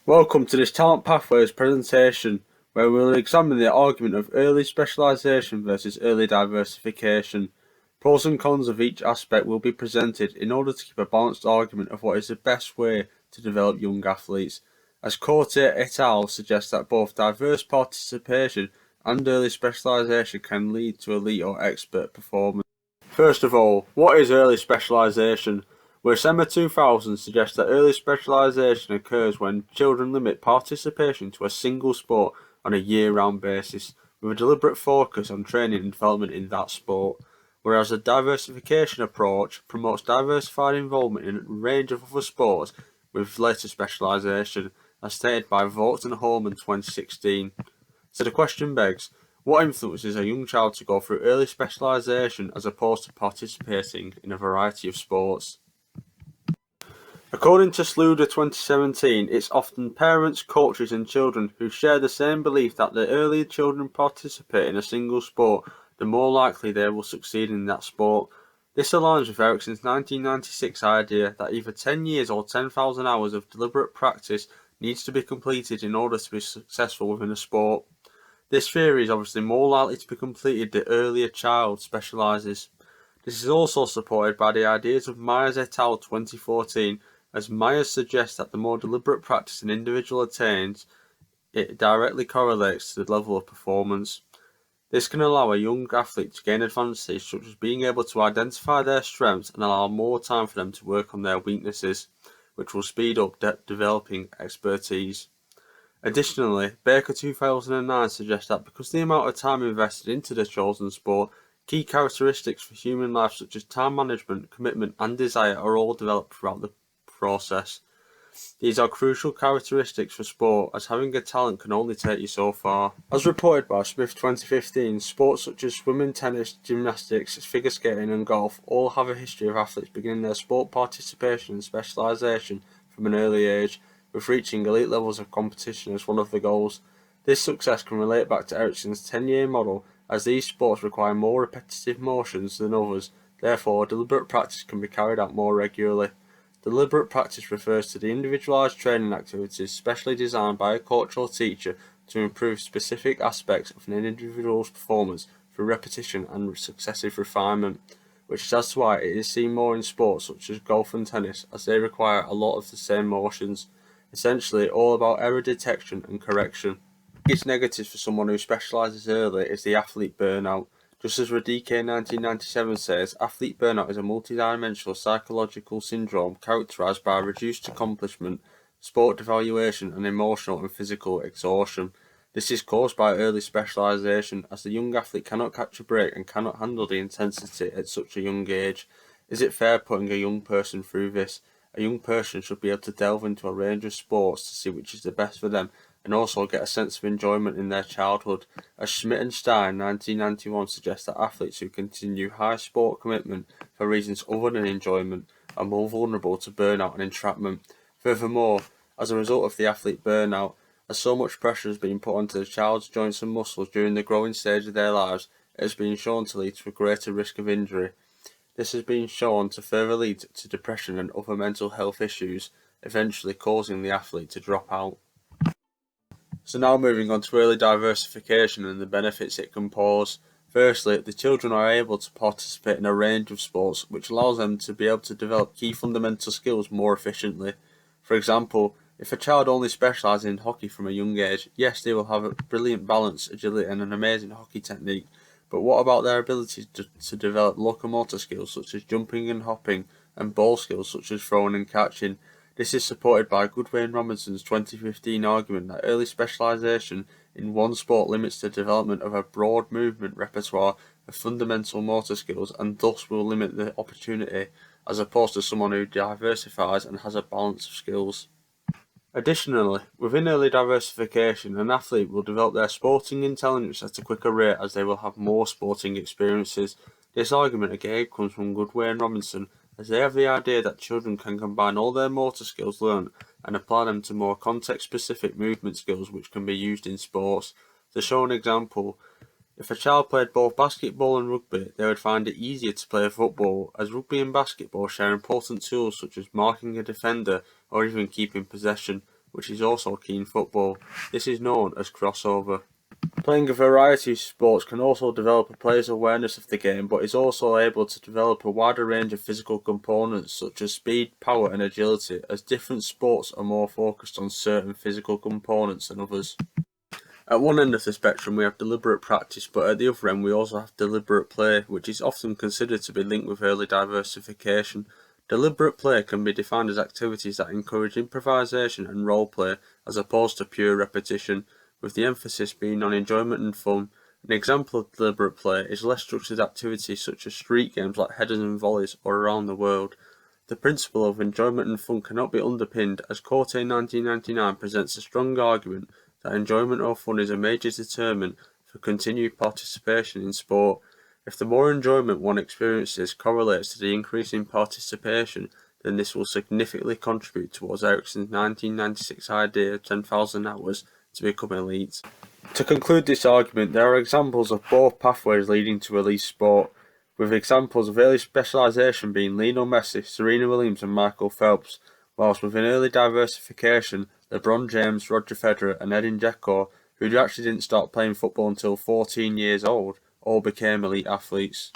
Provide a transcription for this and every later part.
Welcome to this Talent Pathways presentation, where we will examine the argument of early specialization versus early diversification. Pros and cons of each aspect will be presented in order to keep a balanced argument of what is the best way to develop young athletes, as Cote et al. Suggests that both diverse participation and early specialization can lead to elite or expert performance. First of all, what is early specialization? Wisema 2000 suggests that early specialization occurs when children limit participation to a single sport on a year-round basis, with a deliberate focus on training and development in that sport, whereas a diversification approach promotes diversified involvement in a range of other sports with later specialization, as stated by Vogt and Holman 2016. So the question begs, what influences a young child to go through early specialization as opposed to participating in a variety of sports? According to Sluder 2017, it's often parents, coaches and children who share the same belief that the earlier children participate in a single sport, the more likely they will succeed in that sport. This aligns with Ericsson's 1996 idea that either 10 years or 10,000 hours of deliberate practice needs to be completed in order to be successful within a sport. This theory is obviously more likely to be completed the earlier a child specialises. This is also supported by the ideas of Myers et al. 2014, as Myers suggests that the more deliberate practice an individual attains, it directly correlates to the level of performance. This can allow a young athlete to gain advantages such as being able to identify their strengths and allow more time for them to work on their weaknesses, which will speed up developing expertise. Additionally, Baker 2009 suggests that because the amount of time invested into the chosen sport, key characteristics for human life such as time management, commitment and desire are all developed throughout the process. These are crucial characteristics for sport, as having a talent can only take you so far. As reported by Smith 2015, sports such as swimming, tennis, gymnastics, figure skating and golf all have a history of athletes beginning their sport participation and specialization from an early age, with reaching elite levels of competition as one of the goals. This success can relate back to Ericsson's 10-year model, as these sports require more repetitive motions than others, therefore deliberate practice can be carried out more regularly. Deliberate practice refers to the individualized training activities specially designed by a coach or teacher to improve specific aspects of an individual's performance through repetition and successive refinement, which is why it is seen more in sports such as golf and tennis, as they require a lot of the same motions, essentially all about error detection and correction. Its negatives for someone who specializes early is the athlete burnout. Just as Radike 1997 says, athlete burnout is a multidimensional psychological syndrome characterized by reduced accomplishment, sport devaluation, and emotional and physical exhaustion. This is caused by early specialization, as the young athlete cannot catch a break and cannot handle the intensity at such a young age. Is it fair putting a young person through this? A young person should be able to delve into a range of sports to see which is the best for them, and also get a sense of enjoyment in their childhood, as Schmidt and Stein 1991 suggests that athletes who continue high sport commitment for reasons other than enjoyment are more vulnerable to burnout and entrapment. Furthermore, as a result of the athlete burnout, as so much pressure has been put onto the child's joints and muscles during the growing stage of their lives, it has been shown to lead to a greater risk of injury. This has been shown to further lead to depression and other mental health issues, eventually causing the athlete to drop out. So now moving on to early diversification and the benefits it can pose. Firstly, the children are able to participate in a range of sports, which allows them to be able to develop key fundamental skills more efficiently. For example, if a child only specialises in hockey from a young age, yes, they will have a brilliant balance, agility and an amazing hockey technique, but what about their ability to develop locomotor skills such as jumping and hopping, and ball skills such as throwing and catching? This is supported by Goodway and Robinson's 2015 argument that early specialization in one sport limits the development of a broad movement repertoire of fundamental motor skills and thus will limit the opportunity, as opposed to someone who diversifies and has a balance of skills. Additionally, within early diversification, an athlete will develop their sporting intelligence at a quicker rate as they will have more sporting experiences. This argument again comes from Goodway and Robinson, as they have the idea that children can combine all their motor skills learned and apply them to more context-specific movement skills which can be used in sports. To show an example, if a child played both basketball and rugby, they would find it easier to play football, as rugby and basketball share important tools such as marking a defender or even keeping possession, which is also key in football. This is known as crossover. Playing a variety of sports can also develop a player's awareness of the game, but is also able to develop a wider range of physical components such as speed, power and agility, as different sports are more focused on certain physical components than others. At one end of the spectrum we have deliberate practice, but at the other end we also have deliberate play, which is often considered to be linked with early diversification. Deliberate play can be defined as activities that encourage improvisation and role play as opposed to pure repetition, with the emphasis being on enjoyment and fun. An example of deliberate play is less structured activities such as street games like headers and volleys or around the world. The principle of enjoyment and fun cannot be underpinned, as Côté 1999 presents a strong argument that enjoyment or fun is a major determinant for continued participation in sport. If the more enjoyment one experiences correlates to the increase in participation, then this will significantly contribute towards Ericsson's 1996 idea of 10,000 hours to become elite. To conclude this argument, there are examples of both pathways leading to elite sport, with examples of early specialization being Lionel Messi, Serena Williams and Michael Phelps, whilst within early diversification, LeBron James, Roger Federer and Edin Dzeko, who actually didn't start playing football until 14 years old, all became elite athletes.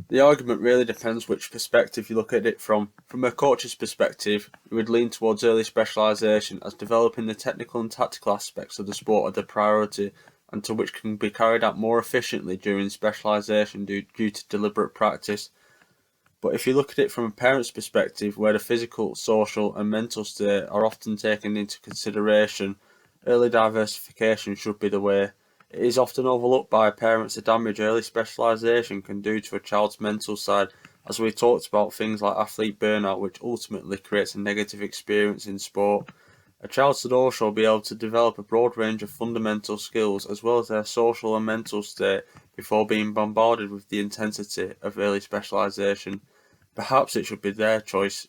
The argument really depends which perspective you look at it from. From a coach's perspective, we would lean towards early specialisation, as developing the technical and tactical aspects of the sport are the priority, and to which can be carried out more efficiently during specialisation due to deliberate practice. But if you look at it from a parent's perspective, where the physical, social and mental state are often taken into consideration, early diversification should be the way. It is often overlooked by parents the damage early specialisation can do to a child's mental side, as we talked about things like athlete burnout, which ultimately creates a negative experience in sport. A child should also be able to develop a broad range of fundamental skills as well as their social and mental state before being bombarded with the intensity of early specialisation. Perhaps it should be their choice